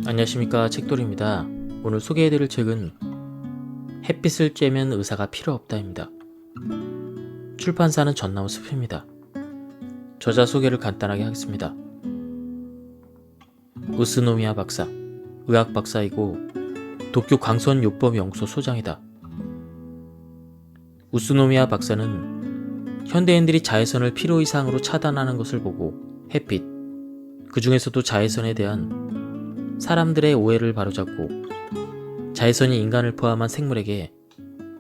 안녕하십니까, 책돌이입니다. 오늘 소개해드릴 책은 햇빛을 쬐면 의사가 필요 없다입니다. 출판사는 전나무 숲입니다. 저자 소개를 간단하게 하겠습니다. 우스노미야 박사, 의학 박사이고 도쿄 광선요법연구소 소장이다. 우스노미야 박사는 현대인들이 자외선을 필요 이상으로 차단하는 것을 보고 햇빛, 그 중에서도 자외선에 대한 사람들의 오해를 바로잡고 자외선이 인간을 포함한 생물에게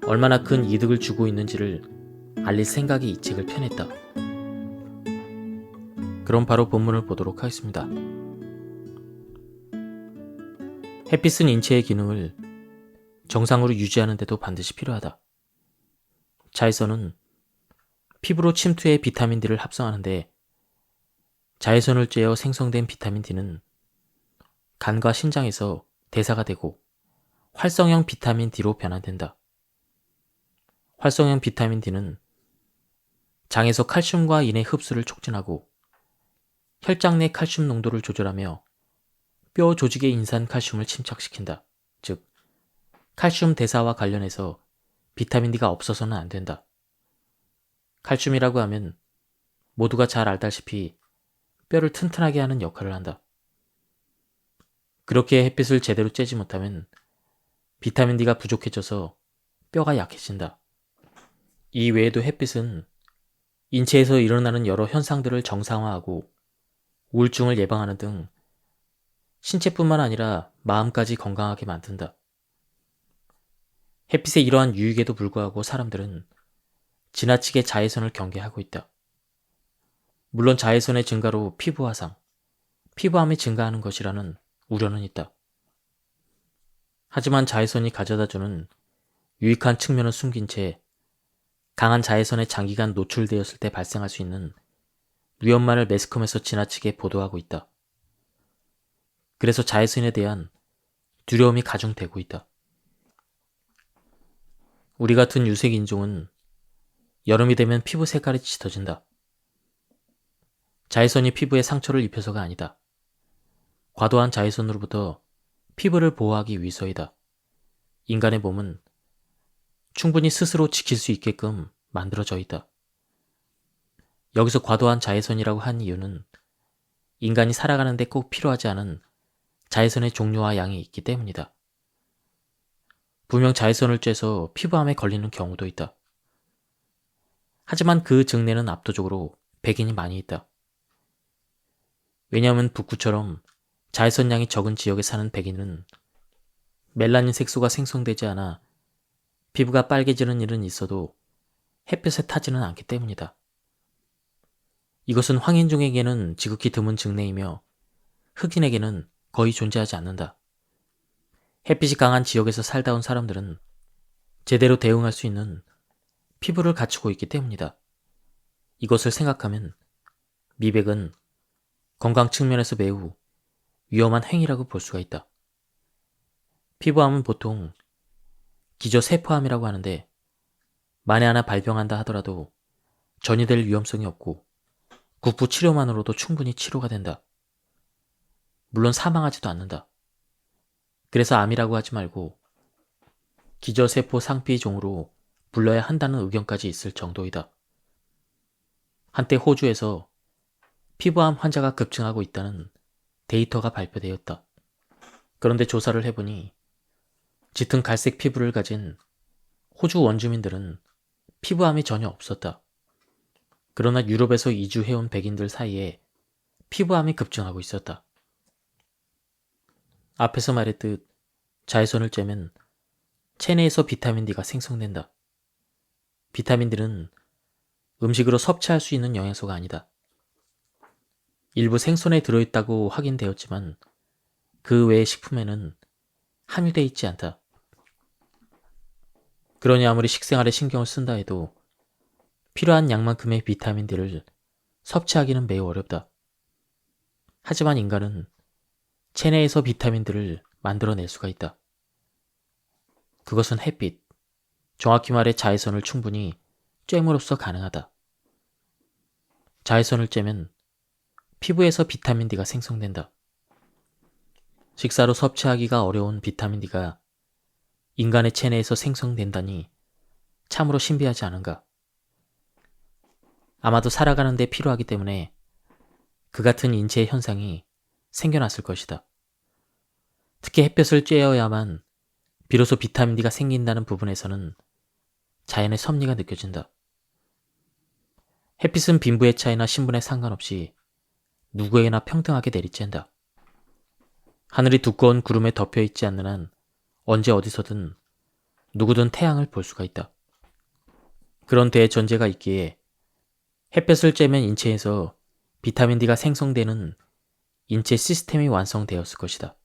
얼마나 큰 이득을 주고 있는지를 알릴 생각이 이 책을 펴냈다. 그럼 바로 본문을 보도록 하겠습니다. 햇빛은 인체의 기능을 정상으로 유지하는 데도 반드시 필요하다. 자외선은 피부로 침투해 비타민 D를 합성하는데 자외선을 쬐어 생성된 비타민 D는 간과 신장에서 대사가 되고 활성형 비타민 D로 변환된다. 활성형 비타민 D는 장에서 칼슘과 인의 흡수를 촉진하고 혈장 내 칼슘 농도를 조절하며 뼈 조직의 인산 칼슘을 침착시킨다. 즉, 칼슘 대사와 관련해서 비타민 D가 없어서는 안 된다. 칼슘이라고 하면 모두가 잘 알다시피 뼈를 튼튼하게 하는 역할을 한다. 그렇게 햇빛을 제대로 쬐지 못하면 비타민 D가 부족해져서 뼈가 약해진다. 이 외에도 햇빛은 인체에서 일어나는 여러 현상들을 정상화하고 우울증을 예방하는 등 신체뿐만 아니라 마음까지 건강하게 만든다. 햇빛의 이러한 유익에도 불구하고 사람들은 지나치게 자외선을 경계하고 있다. 물론 자외선의 증가로 피부 화상, 피부암이 증가하는 것이라는 우려는 있다. 하지만 자외선이 가져다주는 유익한 측면을 숨긴 채 강한 자외선에 장기간 노출되었을 때 발생할 수 있는 위험만을 매스컴에서 지나치게 보도하고 있다. 그래서 자외선에 대한 두려움이 가중되고 있다. 우리 같은 유색 인종은 여름이 되면 피부 색깔이 짙어진다. 자외선이 피부에 상처를 입혀서가 아니다. 과도한 자외선으로부터 피부를 보호하기 위해서이다. 인간의 몸은 충분히 스스로 지킬 수 있게끔 만들어져 있다. 여기서 과도한 자외선이라고 한 이유는 인간이 살아가는 데 꼭 필요하지 않은 자외선의 종류와 양이 있기 때문이다. 분명 자외선을 쬐서 피부암에 걸리는 경우도 있다. 하지만 그 증례는 압도적으로 백인이 많이 있다. 왜냐하면 북구처럼 자외선량이 적은 지역에 사는 백인은 멜라닌 색소가 생성되지 않아 피부가 빨개지는 일은 있어도 햇볕에 타지는 않기 때문이다. 이것은 황인종에게는 지극히 드문 증례이며 흑인에게는 거의 존재하지 않는다. 햇빛이 강한 지역에서 살다 온 사람들은 제대로 대응할 수 있는 피부를 갖추고 있기 때문이다. 이것을 생각하면 미백은 건강 측면에서 매우 위험한 행위라고 볼 수가 있다. 피부암은 보통 기저세포암이라고 하는데 만에 하나 발병한다 하더라도 전이될 위험성이 없고 국부 치료만으로도 충분히 치료가 된다. 물론 사망하지도 않는다. 그래서 암이라고 하지 말고 기저세포 상피종으로 불러야 한다는 의견까지 있을 정도이다. 한때 호주에서 피부암 환자가 급증하고 있다는 데이터가 발표되었다. 그런데 조사를 해보니 짙은 갈색 피부를 가진 호주 원주민들은 피부암이 전혀 없었다. 그러나 유럽에서 이주해온 백인들 사이에 피부암이 급증하고 있었다. 앞에서 말했듯 자외선을 쬐면 체내에서 비타민 D가 생성된다. 비타민 D는 음식으로 섭취할 수 있는 영양소가 아니다. 일부 생선에 들어있다고 확인되었지만 그 외의 식품에는 함유되어 있지 않다. 그러니 아무리 식생활에 신경을 쓴다 해도 필요한 양만큼의 비타민 D를 섭취하기는 매우 어렵다. 하지만 인간은 체내에서 비타민 D를 만들어낼 수가 있다. 그것은 햇빛, 정확히 말해 자외선을 충분히 쬐므로써 가능하다. 자외선을 쬐면 피부에서 비타민 D가 생성된다. 식사로 섭취하기가 어려운 비타민 D가 인간의 체내에서 생성된다니 참으로 신비하지 않은가. 아마도 살아가는 데 필요하기 때문에 그 같은 인체의 현상이 생겨났을 것이다. 특히 햇볕을 쬐어야만 비로소 비타민 D가 생긴다는 부분에서는 자연의 섭리가 느껴진다. 햇빛은 빈부의 차이나 신분에 상관없이 누구에게나 평등하게 내리쬐는다. 하늘이 두꺼운 구름에 덮여 있지 않는 한 언제 어디서든 누구든 태양을 볼 수가 있다. 그런 대전제가 있기에 햇볕을 쬐면 인체에서 비타민 D가 생성되는 인체 시스템이 완성되었을 것이다.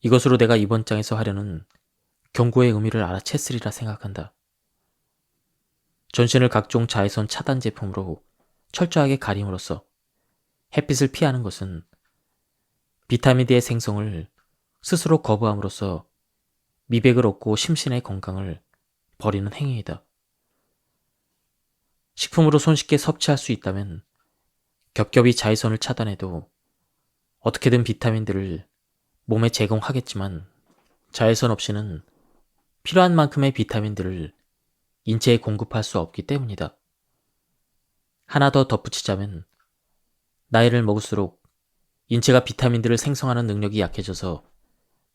이것으로 내가 이번 장에서 하려는 경고의 의미를 알아챘으리라 생각한다. 전신을 각종 자외선 차단 제품으로 철저하게 가림으로써 햇빛을 피하는 것은 비타민 D의 생성을 스스로 거부함으로써 미백을 얻고 심신의 건강을 버리는 행위이다. 식품으로 손쉽게 섭취할 수 있다면 겹겹이 자외선을 차단해도 어떻게든 비타민들을 몸에 제공하겠지만 자외선 없이는 필요한 만큼의 비타민들을 인체에 공급할 수 없기 때문이다. 하나 더 덧붙이자면 나이를 먹을수록 인체가 비타민들을 생성하는 능력이 약해져서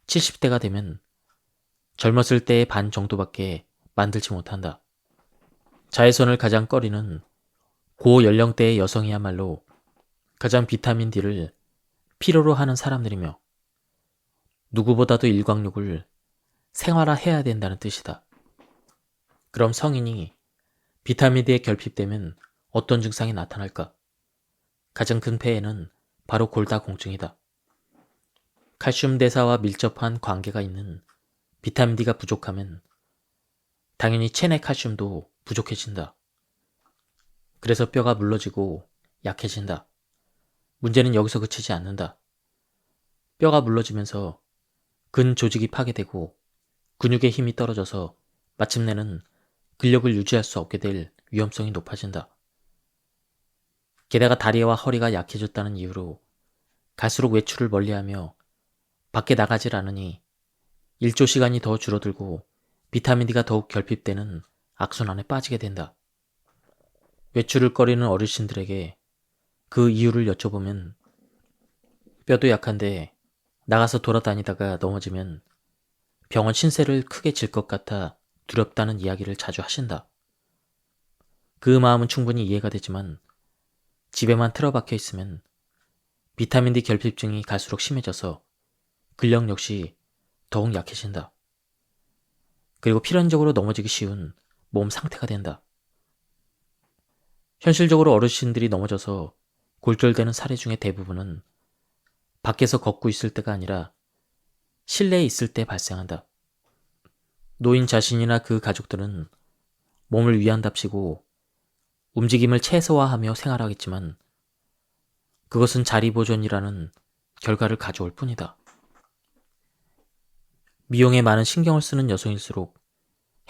70대가 되면 젊었을 때의 반 정도밖에 만들지 못한다. 자외선을 가장 꺼리는 고연령대의 여성이야말로 가장 비타민 D를 필요로 하는 사람들이며 누구보다도 일광욕을 생활화해야 된다는 뜻이다. 그럼 성인이 비타민 D에 결핍되면 어떤 증상이 나타날까? 가장 큰 폐해는 바로 골다공증이다. 칼슘 대사와 밀접한 관계가 있는 비타민 D가 부족하면 당연히 체내 칼슘도 부족해진다. 그래서 뼈가 물러지고 약해진다. 문제는 여기서 그치지 않는다. 뼈가 물러지면서 근 조직이 파괴되고 근육의 힘이 떨어져서 마침내는 근력을 유지할 수 없게 될 위험성이 높아진다. 게다가 다리와 허리가 약해졌다는 이유로 갈수록 외출을 멀리하며 밖에 나가질 않으니 일조 시간이 더 줄어들고 비타민 D가 더욱 결핍되는 악순환에 빠지게 된다. 외출을 꺼리는 어르신들에게 그 이유를 여쭤보면 뼈도 약한데 나가서 돌아다니다가 넘어지면 병원 신세를 크게 질 것 같아 두렵다는 이야기를 자주 하신다. 그 마음은 충분히 이해가 되지만 집에만 틀어박혀 있으면 비타민 D 결핍증이 갈수록 심해져서 근력 역시 더욱 약해진다. 그리고 필연적으로 넘어지기 쉬운 몸 상태가 된다. 현실적으로 어르신들이 넘어져서 골절되는 사례 중에 대부분은 밖에서 걷고 있을 때가 아니라 실내에 있을 때 발생한다. 노인 자신이나 그 가족들은 몸을 위한답시고 움직임을 최소화하며 생활하겠지만 그것은 자리보존이라는 결과를 가져올 뿐이다. 미용에 많은 신경을 쓰는 여성일수록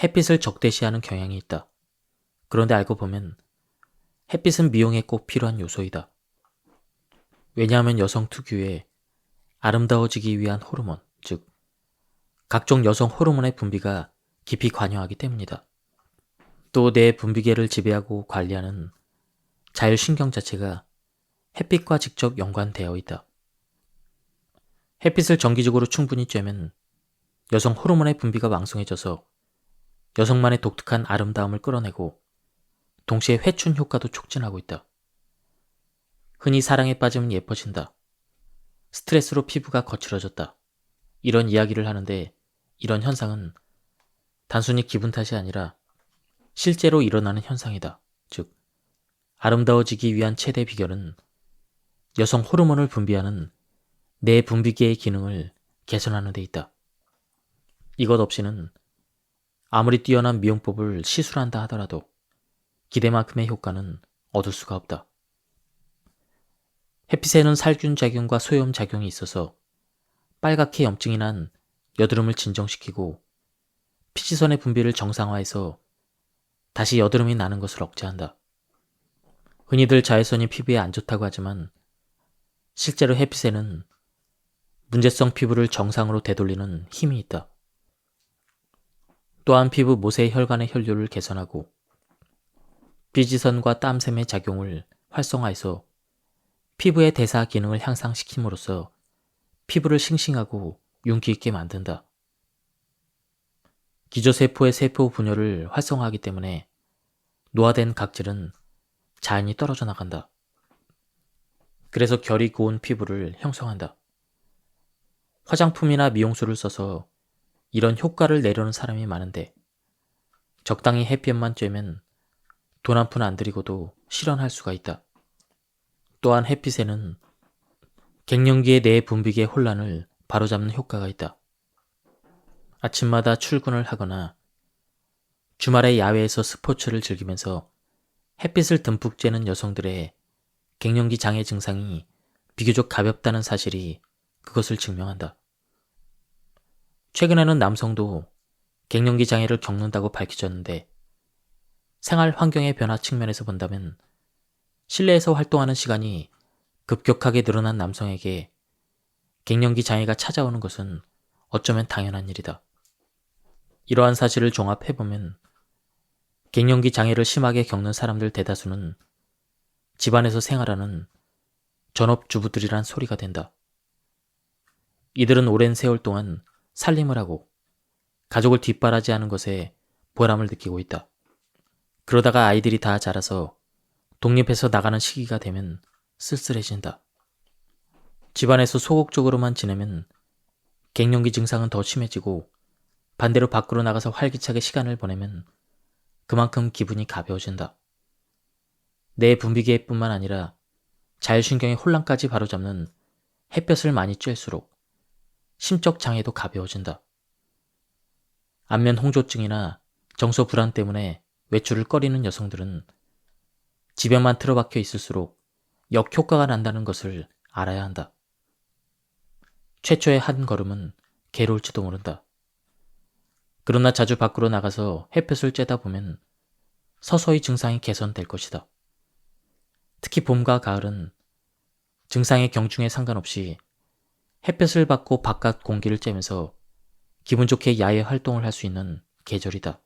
햇빛을 적대시하는 경향이 있다. 그런데 알고 보면 햇빛은 미용에 꼭 필요한 요소이다. 왜냐하면 여성 특유의 아름다워지기 위한 호르몬, 즉 각종 여성 호르몬의 분비가 깊이 관여하기 때문이다. 또 내 분비계를 지배하고 관리하는 자율신경 자체가 햇빛과 직접 연관되어 있다. 햇빛을 정기적으로 충분히 쬐면 여성 호르몬의 분비가 왕성해져서 여성만의 독특한 아름다움을 끌어내고 동시에 회춘 효과도 촉진하고 있다. 흔히 사랑에 빠지면 예뻐진다. 스트레스로 피부가 거칠어졌다. 이런 이야기를 하는데 이런 현상은 단순히 기분 탓이 아니라 실제로 일어나는 현상이다. 즉, 아름다워지기 위한 최대 비결은 여성 호르몬을 분비하는 내 분비계의 기능을 개선하는 데 있다. 이것 없이는 아무리 뛰어난 미용법을 시술한다 하더라도 기대만큼의 효과는 얻을 수가 없다. 햇빛에는 살균 작용과 소염 작용이 있어서 빨갛게 염증이 난 여드름을 진정시키고 피지선의 분비를 정상화해서 다시 여드름이 나는 것을 억제한다. 흔히들 자외선이 피부에 안 좋다고 하지만 실제로 햇빛에는 문제성 피부를 정상으로 되돌리는 힘이 있다. 또한 피부 모세 혈관의 혈류를 개선하고 비지선과 땀샘의 작용을 활성화해서 피부의 대사 기능을 향상시킴으로써 피부를 싱싱하고 윤기 있게 만든다. 기저세포의 세포 분열을 활성화하기 때문에 노화된 각질은 자연히 떨어져 나간다. 그래서 결이 고운 피부를 형성한다. 화장품이나 미용수를 써서 이런 효과를 내려는 사람이 많은데 적당히 햇볕만 쬐면 돈 한 푼 안 들이고도 실현할 수가 있다. 또한 햇빛에는 갱년기의 뇌 분비계 혼란을 바로잡는 효과가 있다. 아침마다 출근을 하거나 주말에 야외에서 스포츠를 즐기면서 햇빛을 듬뿍 쬐는 여성들의 갱년기 장애 증상이 비교적 가볍다는 사실이 그것을 증명한다. 최근에는 남성도 갱년기 장애를 겪는다고 밝혀졌는데 생활 환경의 변화 측면에서 본다면 실내에서 활동하는 시간이 급격하게 늘어난 남성에게 갱년기 장애가 찾아오는 것은 어쩌면 당연한 일이다. 이러한 사실을 종합해보면 갱년기 장애를 심하게 겪는 사람들 대다수는 집안에서 생활하는 전업주부들이란 소리가 된다. 이들은 오랜 세월 동안 살림을 하고 가족을 뒷바라지하는 것에 보람을 느끼고 있다. 그러다가 아이들이 다 자라서 독립해서 나가는 시기가 되면 쓸쓸해진다. 집안에서 소극적으로만 지내면 갱년기 증상은 더 심해지고 반대로 밖으로 나가서 활기차게 시간을 보내면 그만큼 기분이 가벼워진다. 뇌 분비계뿐만 아니라 자율신경의 혼란까지 바로잡는 햇볕을 많이 쬐일수록 심적 장애도 가벼워진다. 안면 홍조증이나 정서 불안 때문에 외출을 꺼리는 여성들은 집에만 틀어박혀 있을수록 역효과가 난다는 것을 알아야 한다. 최초의 한 걸음은 괴로울지도 모른다. 그러나 자주 밖으로 나가서 햇볕을 쬐다 보면 서서히 증상이 개선될 것이다. 특히 봄과 가을은 증상의 경중에 상관없이 햇볕을 받고 바깥 공기를 쬐면서 기분 좋게 야외 활동을 할 수 있는 계절이다.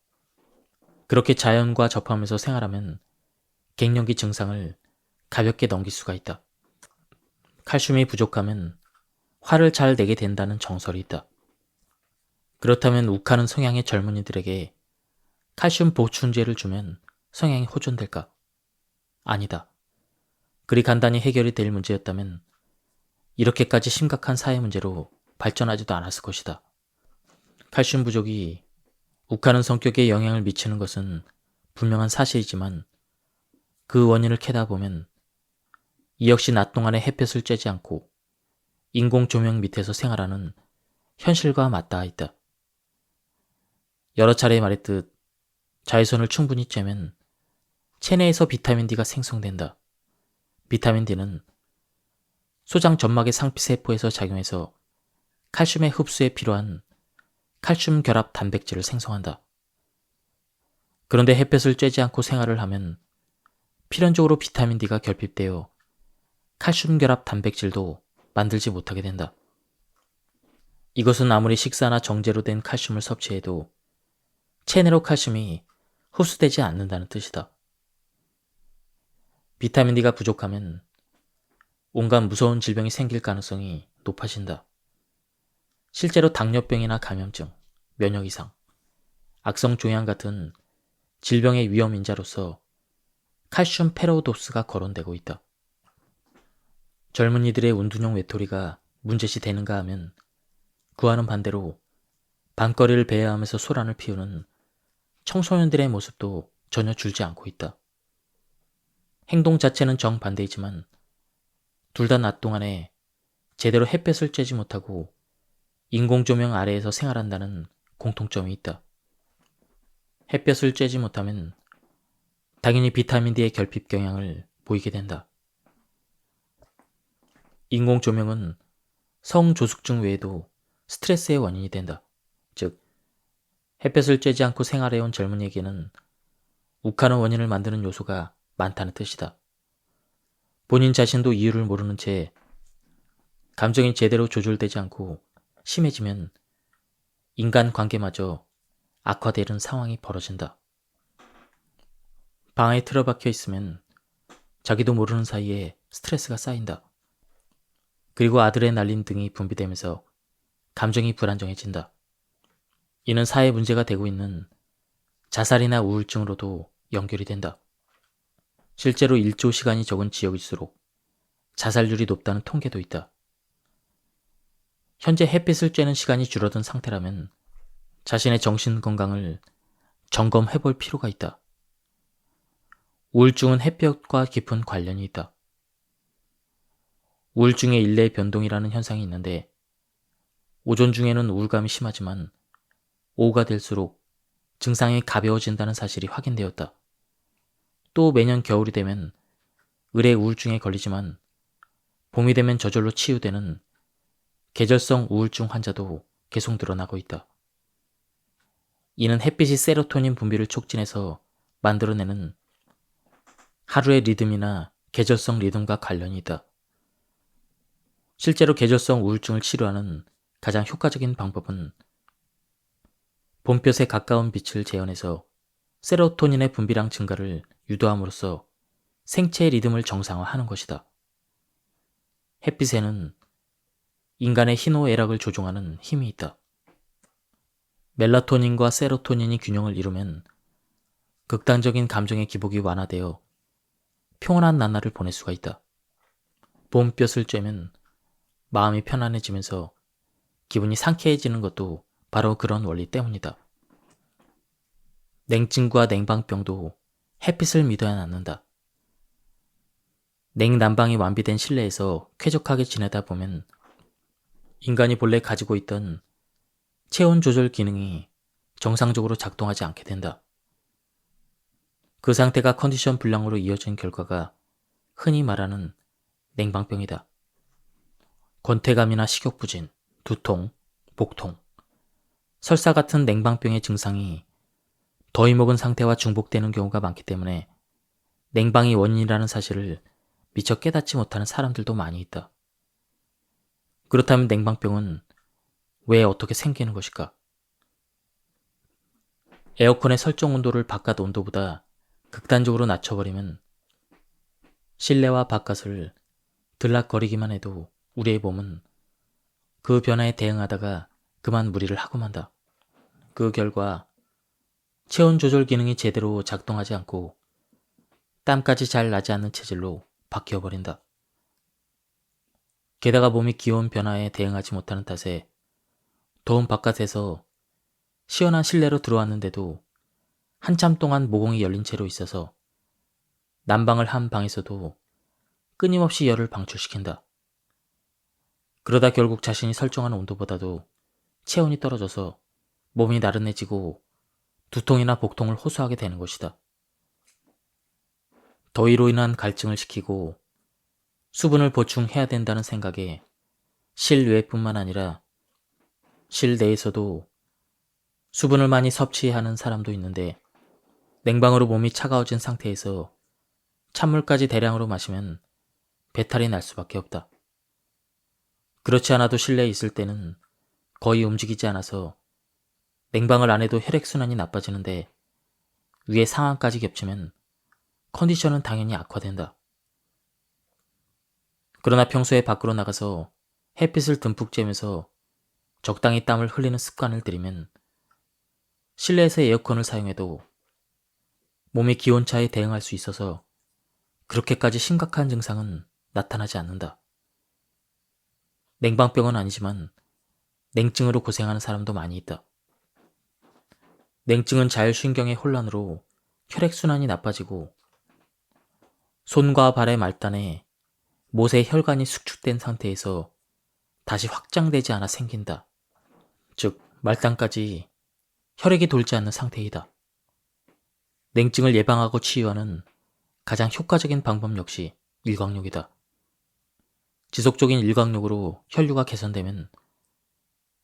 그렇게 자연과 접하면서 생활하면 갱년기 증상을 가볍게 넘길 수가 있다. 칼슘이 부족하면 화를 잘 내게 된다는 정설이 있다. 그렇다면 욱하는 성향의 젊은이들에게 칼슘 보충제를 주면 성향이 호전될까? 아니다. 그리 간단히 해결이 될 문제였다면 이렇게까지 심각한 사회 문제로 발전하지도 않았을 것이다. 칼슘 부족이 욱하는 성격에 영향을 미치는 것은 분명한 사실이지만 그 원인을 캐다 보면 이 역시 낮 동안에 햇볕을 쬐지 않고 인공 조명 밑에서 생활하는 현실과 맞닿아 있다. 여러 차례 말했듯 자외선을 충분히 쬐면 체내에서 비타민 D가 생성된다. 비타민 D는 소장 점막의 상피세포에서 작용해서 칼슘의 흡수에 필요한 칼슘 결합 단백질을 생성한다. 그런데 햇볕을 쬐지 않고 생활을 하면 필연적으로 비타민 D가 결핍되어 칼슘 결합 단백질도 만들지 못하게 된다. 이것은 아무리 식사나 정제로 된 칼슘을 섭취해도 체내로 칼슘이 흡수되지 않는다는 뜻이다. 비타민 D가 부족하면 온갖 무서운 질병이 생길 가능성이 높아진다. 실제로 당뇨병이나 감염증, 면역 이상, 악성 종양 같은 질병의 위험 인자로서 칼슘 페로도스가 거론되고 있다. 젊은이들의 운동용 외톨이가 문제시 되는가 하면 그와는 반대로 밤거리를 배회하면서 소란을 피우는 청소년들의 모습도 전혀 줄지 않고 있다. 행동 자체는 정반대이지만 둘 다 낮 동안에 제대로 햇볕을 쬐지 못하고 인공조명 아래에서 생활한다는 공통점이 있다. 햇볕을 쬐지 못하면 당연히 비타민D의 결핍 경향을 보이게 된다. 인공조명은 성조숙증 외에도 스트레스의 원인이 된다. 즉, 햇볕을 쬐지 않고 생활해온 젊은이에게는 욱하는 원인을 만드는 요소가 많다는 뜻이다. 본인 자신도 이유를 모르는 채 감정이 제대로 조절되지 않고 심해지면 인간관계마저 악화되는 상황이 벌어진다. 방 안에 틀어박혀 있으면 자기도 모르는 사이에 스트레스가 쌓인다. 그리고 아드레날린 등이 분비되면서 감정이 불안정해진다. 이는 사회 문제가 되고 있는 자살이나 우울증으로도 연결이 된다. 실제로 일조 시간이 적은 지역일수록 자살률이 높다는 통계도 있다. 현재 햇빛을 쬐는 시간이 줄어든 상태라면 자신의 정신 건강을 점검해 볼 필요가 있다. 우울증은 햇볕과 깊은 관련이 있다. 우울증의 일례 변동이라는 현상이 있는데 오전 중에는 우울감이 심하지만 오후가 될수록 증상이 가벼워진다는 사실이 확인되었다. 또 매년 겨울이 되면 의례 우울증에 걸리지만 봄이 되면 저절로 치유되는 계절성 우울증 환자도 계속 늘어나고 있다. 이는 햇빛이 세로토닌 분비를 촉진해서 만들어내는 하루의 리듬이나 계절성 리듬과 관련이 있다. 실제로 계절성 우울증을 치료하는 가장 효과적인 방법은 봄볕에 가까운 빛을 재현해서 세로토닌의 분비량 증가를 유도함으로써 생체의 리듬을 정상화하는 것이다. 햇빛에는 인간의 희노애락을 조종하는 힘이 있다. 멜라토닌과 세로토닌이 균형을 이루면 극단적인 감정의 기복이 완화되어 평온한 나날을 보낼 수가 있다. 봄볕을 쬐면 마음이 편안해지면서 기분이 상쾌해지는 것도 바로 그런 원리 때문이다. 냉증과 냉방병도 햇빛을 믿어야 않는다. 냉난방이 완비된 실내에서 쾌적하게 지내다 보면 인간이 본래 가지고 있던 체온 조절 기능이 정상적으로 작동하지 않게 된다. 그 상태가 컨디션 불량으로 이어진 결과가 흔히 말하는 냉방병이다. 권태감이나 식욕부진, 두통, 복통, 설사 같은 냉방병의 증상이 더위 먹은 상태와 중복되는 경우가 많기 때문에 냉방이 원인이라는 사실을 미처 깨닫지 못하는 사람들도 많이 있다. 그렇다면 냉방병은 왜 어떻게 생기는 것일까? 에어컨의 설정 온도를 바깥 온도보다 극단적으로 낮춰버리면 실내와 바깥을 들락거리기만 해도 우리의 몸은 그 변화에 대응하다가 그만 무리를 하고 만다. 그 결과 체온 조절 기능이 제대로 작동하지 않고 땀까지 잘 나지 않는 체질로 바뀌어버린다. 게다가 몸이 기온 변화에 대응하지 못하는 탓에 더운 바깥에서 시원한 실내로 들어왔는데도 한참 동안 모공이 열린 채로 있어서 난방을 한 방에서도 끊임없이 열을 방출시킨다. 그러다 결국 자신이 설정한 온도보다도 체온이 떨어져서 몸이 나른해지고 두통이나 복통을 호소하게 되는 것이다. 더위로 인한 갈증을 식히고 수분을 보충해야 된다는 생각에 실외뿐만 아니라 실내에서도 수분을 많이 섭취하는 사람도 있는데 냉방으로 몸이 차가워진 상태에서 찬물까지 대량으로 마시면 배탈이 날 수밖에 없다. 그렇지 않아도 실내에 있을 때는 거의 움직이지 않아서 냉방을 안 해도 혈액순환이 나빠지는데 위에 상황까지 겹치면 컨디션은 당연히 악화된다. 그러나 평소에 밖으로 나가서 햇빛을 듬뿍 쬐면서 적당히 땀을 흘리는 습관을 들이면 실내에서 에어컨을 사용해도 몸의 기온차에 대응할 수 있어서 그렇게까지 심각한 증상은 나타나지 않는다. 냉방병은 아니지만 냉증으로 고생하는 사람도 많이 있다. 냉증은 자율신경의 혼란으로 혈액순환이 나빠지고 손과 발의 말단에 못의 혈관이 수축된 상태에서 다시 확장되지 않아 생긴다. 즉, 말단까지 혈액이 돌지 않는 상태이다. 냉증을 예방하고 치유하는 가장 효과적인 방법 역시 일광욕이다. 지속적인 일광욕으로 혈류가 개선되면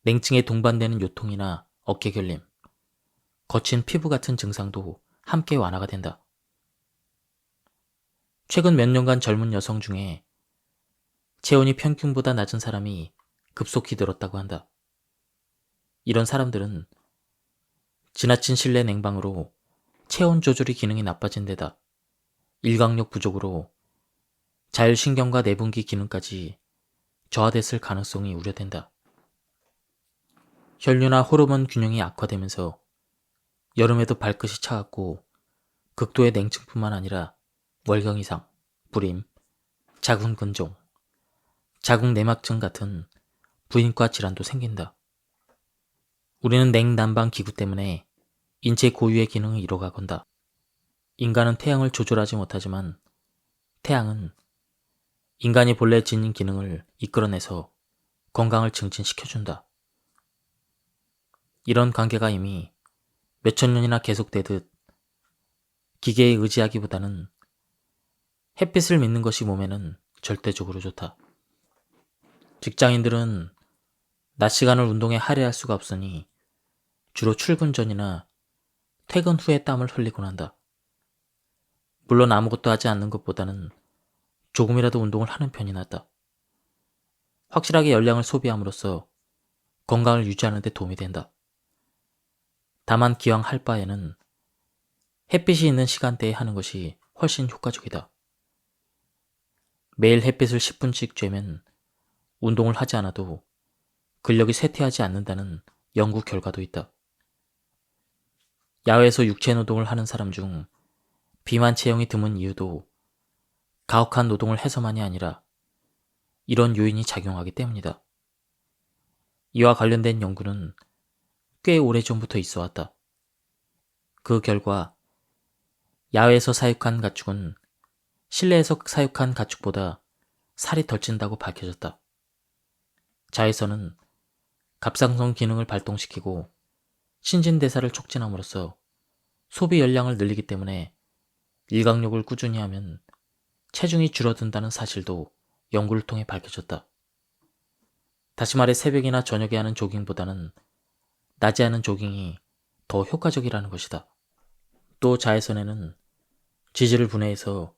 냉증에 동반되는 요통이나 어깨 결림, 거친 피부 같은 증상도 함께 완화가 된다. 최근 몇 년간 젊은 여성 중에 체온이 평균보다 낮은 사람이 급속히 늘었다고 한다. 이런 사람들은 지나친 실내 냉방으로 체온 조절이 기능이 나빠진 데다 일광욕 부족으로 자율신경과 내분기 기능까지 저하됐을 가능성이 우려된다. 혈류나 호르몬 균형이 악화되면서 여름에도 발끝이 차갑고 극도의 냉증뿐만 아니라 월경 이상, 불임, 자궁 근종, 자궁 내막증 같은 부인과 질환도 생긴다. 우리는 냉난방 기구 때문에 인체 고유의 기능을 잃어가건다. 인간은 태양을 조절하지 못하지만 태양은 인간이 본래 지닌 기능을 이끌어내서 건강을 증진시켜준다. 이런 관계가 이미 몇천 년이나 계속되듯 기계에 의지하기보다는 햇빛을 믿는 것이 몸에는 절대적으로 좋다. 직장인들은 낮 시간을 운동에 할애할 수가 없으니 주로 출근 전이나 퇴근 후에 땀을 흘리곤 한다. 물론 아무것도 하지 않는 것보다는 조금이라도 운동을 하는 편이 낫다. 확실하게 열량을 소비함으로써 건강을 유지하는 데 도움이 된다. 다만 기왕 할 바에는 햇빛이 있는 시간대에 하는 것이 훨씬 효과적이다. 매일 햇빛을 10분씩 쬐면 운동을 하지 않아도 근력이 쇠퇴하지 않는다는 연구 결과도 있다. 야외에서 육체 노동을 하는 사람 중 비만 체형이 드문 이유도 가혹한 노동을 해서만이 아니라 이런 요인이 작용하기 때문이다. 이와 관련된 연구는 꽤 오래전부터 있어 왔다. 그 결과 야외에서 사육한 가축은 실내에서 사육한 가축보다 살이 덜 찐다고 밝혀졌다. 자외선은 갑상선 기능을 발동시키고 신진대사를 촉진함으로써 소비 열량을 늘리기 때문에 일광욕을 꾸준히 하면 체중이 줄어든다는 사실도 연구를 통해 밝혀졌다. 다시 말해 새벽이나 저녁에 하는 조깅보다는 낮에 하는 조깅이 더 효과적이라는 것이다. 또 자외선에는 지질을 분해해서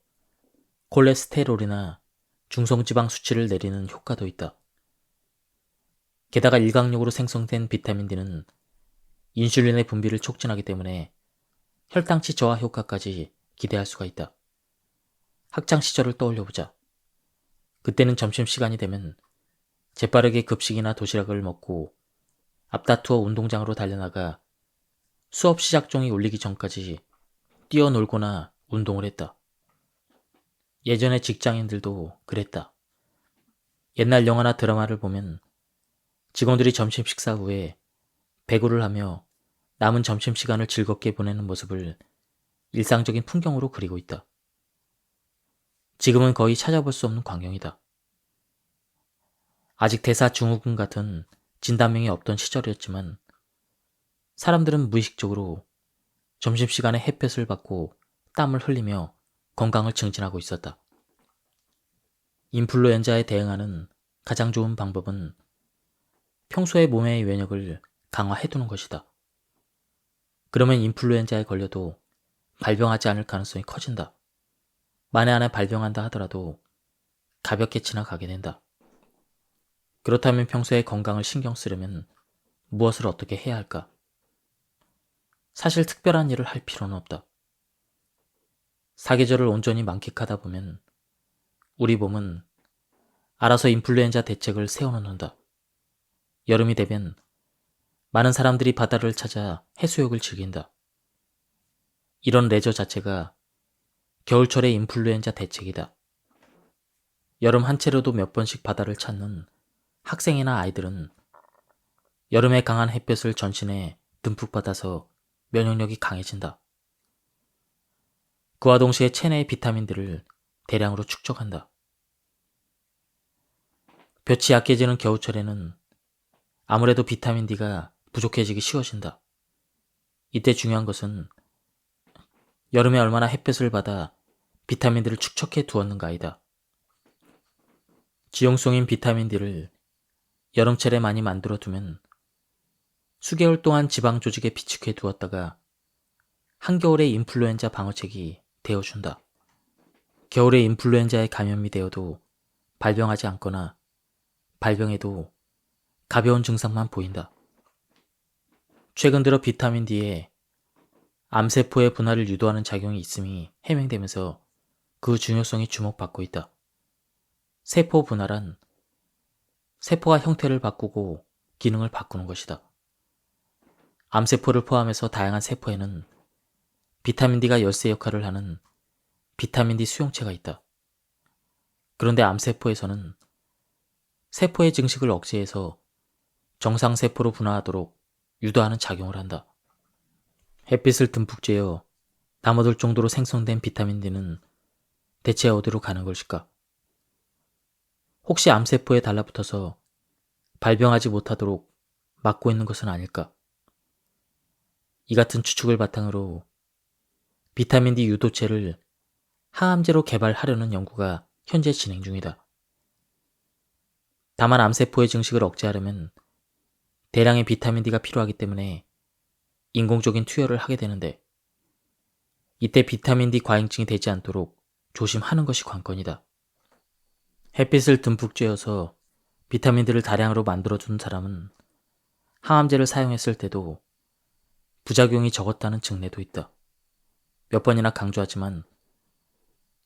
콜레스테롤이나 중성지방 수치를 내리는 효과도 있다. 게다가 일광욕으로 생성된 비타민 D는 인슐린의 분비를 촉진하기 때문에 혈당치 저하 효과까지 기대할 수가 있다. 학창시절을 떠올려보자. 그때는 점심시간이 되면 재빠르게 급식이나 도시락을 먹고 앞다투어 운동장으로 달려나가 수업 시작종이 울리기 전까지 뛰어놀거나 운동을 했다. 예전의 직장인들도 그랬다. 옛날 영화나 드라마를 보면 직원들이 점심 식사 후에 배구를 하며 남은 점심시간을 즐겁게 보내는 모습을 일상적인 풍경으로 그리고 있다. 지금은 거의 찾아볼 수 없는 광경이다. 아직 대사증후군 같은 진단명이 없던 시절이었지만 사람들은 무의식적으로 점심시간에 햇볕을 받고 땀을 흘리며 건강을 증진하고 있었다. 인플루엔자에 대응하는 가장 좋은 방법은 평소에 몸의 면역을 강화해두는 것이다. 그러면 인플루엔자에 걸려도 발병하지 않을 가능성이 커진다. 만에 하나 발병한다 하더라도 가볍게 지나가게 된다. 그렇다면 평소에 건강을 신경 쓰려면 무엇을 어떻게 해야 할까? 사실 특별한 일을 할 필요는 없다. 사계절을 온전히 만끽하다 보면 우리 몸은 알아서 인플루엔자 대책을 세워놓는다. 여름이 되면 많은 사람들이 바다를 찾아 해수욕을 즐긴다. 이런 레저 자체가 겨울철의 인플루엔자 대책이다. 여름 한채로도 몇 번씩 바다를 찾는 학생이나 아이들은 여름에 강한 햇볕을 전신에 듬뿍 받아서 면역력이 강해진다. 그와 동시에 체내의 비타민들을 대량으로 축적한다. 볕이 약해지는 겨울철에는 아무래도 비타민 D가 부족해지기 쉬워진다. 이때 중요한 것은 여름에 얼마나 햇볕을 받아 비타민들을 축적해 두었는가이다. 지용성인 비타민 D를 여름철에 많이 만들어 두면 수개월 동안 지방 조직에 비축해 두었다가 한겨울에 인플루엔자 방어책이 되어준다. 겨울에 인플루엔자에 감염이 되어도 발병하지 않거나 발병해도 가벼운 증상만 보인다. 최근 들어 비타민 D에 암세포의 분화를 유도하는 작용이 있음이 해명되면서 그 중요성이 주목받고 있다. 세포 분화란 세포가 형태를 바꾸고 기능을 바꾸는 것이다. 암세포를 포함해서 다양한 세포에는 비타민 D가 열쇠 역할을 하는 비타민 D 수용체가 있다. 그런데 암세포에서는 세포의 증식을 억제해서 정상세포로 분화하도록 유도하는 작용을 한다. 햇빛을 듬뿍 쬐어 담아둘 정도로 생성된 비타민 D는 대체 어디로 가는 것일까? 혹시 암세포에 달라붙어서 발병하지 못하도록 막고 있는 것은 아닐까? 이 같은 추측을 바탕으로 비타민 D 유도체를 항암제로 개발하려는 연구가 현재 진행 중이다. 다만 암세포의 증식을 억제하려면 대량의 비타민 D가 필요하기 때문에 인공적인 투여를 하게 되는데 이때 비타민 D 과잉증이 되지 않도록 조심하는 것이 관건이다. 햇빛을 듬뿍 쬐어서 비타민들을 다량으로 만들어주는 사람은 항암제를 사용했을 때도 부작용이 적었다는 증례도 있다. 몇 번이나 강조하지만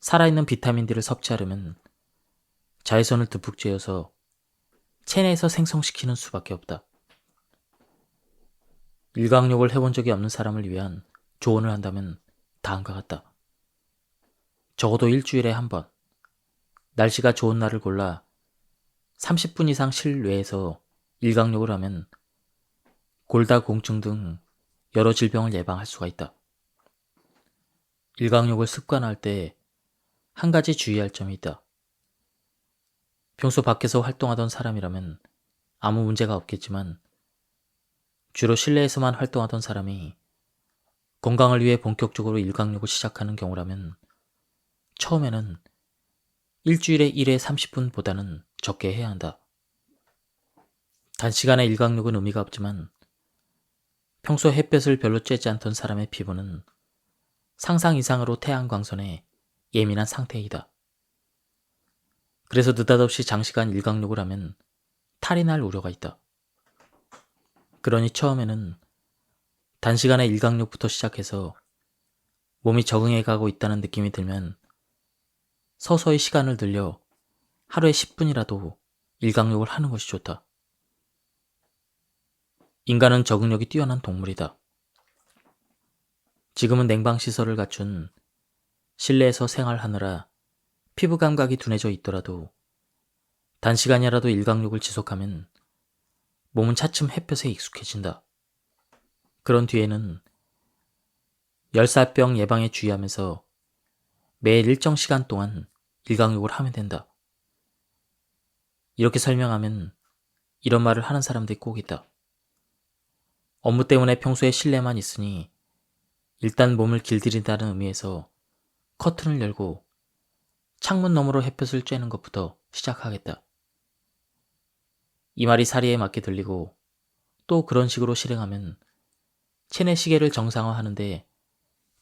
살아있는 비타민 D를 섭취하려면 자외선을 듬뿍 쬐어서 체내에서 생성시키는 수밖에 없다. 일광욕을 해본 적이 없는 사람을 위한 조언을 한다면 다음과 같다. 적어도 일주일에 한 번, 날씨가 좋은 날을 골라 30분 이상 실외에서 일광욕을 하면 골다공증 등 여러 질병을 예방할 수가 있다. 일광욕을 습관화할 때 한 가지 주의할 점이 있다. 평소 밖에서 활동하던 사람이라면 아무 문제가 없겠지만 주로 실내에서만 활동하던 사람이 건강을 위해 본격적으로 일광욕을 시작하는 경우라면 처음에는 일주일에 1회 30분보다는 적게 해야 한다. 단시간의 일광욕은 의미가 없지만 평소 햇볕을 별로 쬐지 않던 사람의 피부는 상상 이상으로 태양광선에 예민한 상태이다. 그래서 느닷없이 장시간 일광욕을 하면 탈이 날 우려가 있다. 그러니 처음에는 단시간의 일광욕부터 시작해서 몸이 적응해가고 있다는 느낌이 들면 서서히 시간을 늘려 하루에 10분이라도 일광욕을 하는 것이 좋다. 인간은 적응력이 뛰어난 동물이다. 지금은 냉방시설을 갖춘 실내에서 생활하느라 피부 감각이 둔해져 있더라도 단시간이라도 일광욕을 지속하면 몸은 차츰 햇볕에 익숙해진다. 그런 뒤에는 열사병 예방에 주의하면서 매일 일정 시간 동안 일광욕을 하면 된다. 이렇게 설명하면 이런 말을 하는 사람들이 꼭 있다. 업무 때문에 평소에 실내만 있으니 일단 몸을 길들인다는 의미에서 커튼을 열고 창문 너머로 햇볕을 쬐는 것부터 시작하겠다. 이 말이 사리에 맞게 들리고 또 그런 식으로 실행하면 체내 시계를 정상화하는데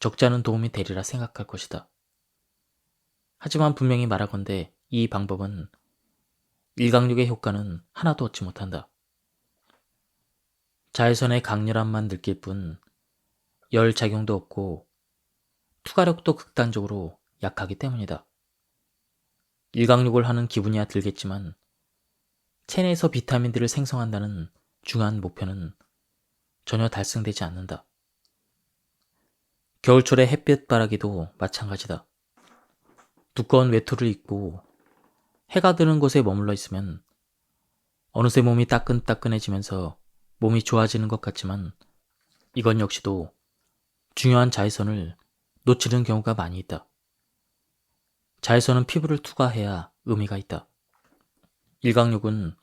적지 않은 도움이 되리라 생각할 것이다. 하지만 분명히 말하건대 이 방법은 일광욕의 효과는 하나도 얻지 못한다. 자외선의 강렬함만 느낄 뿐 열 작용도 없고 투과력도 극단적으로 약하기 때문이다. 일광욕을 하는 기분이야 들겠지만 체내에서 비타민 D를 생성한다는 중요한 목표는 전혀 달성되지 않는다. 겨울철의 햇볕바라기도 마찬가지다. 두꺼운 외투를 입고 해가 드는 곳에 머물러 있으면 어느새 몸이 따끈따끈해지면서 몸이 좋아지는 것 같지만 이건 역시도 중요한 자외선을 놓치는 경우가 많이 있다. 자외선은 피부를 투과해야 의미가 있다. 일광욕은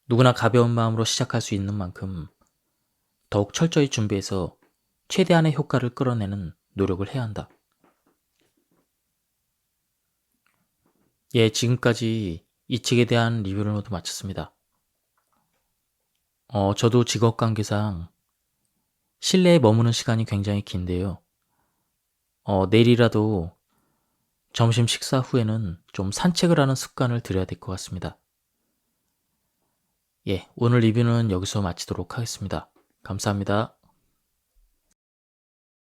누구나 가벼운 마음으로 시작할 수 있는 만큼 더욱 철저히 준비해서 최대한의 효과를 끌어내는 노력을 해야 한다. 예, 지금까지 이 책에 대한 리뷰를 모두 마쳤습니다. 저도 직업 관계상 실내에 머무는 시간이 굉장히 긴데요. 내일이라도 점심 식사 후에는 좀 산책을 하는 습관을 들여야 될 것 같습니다. 예, 오늘 리뷰는 여기서 마치도록 하겠습니다. 감사합니다.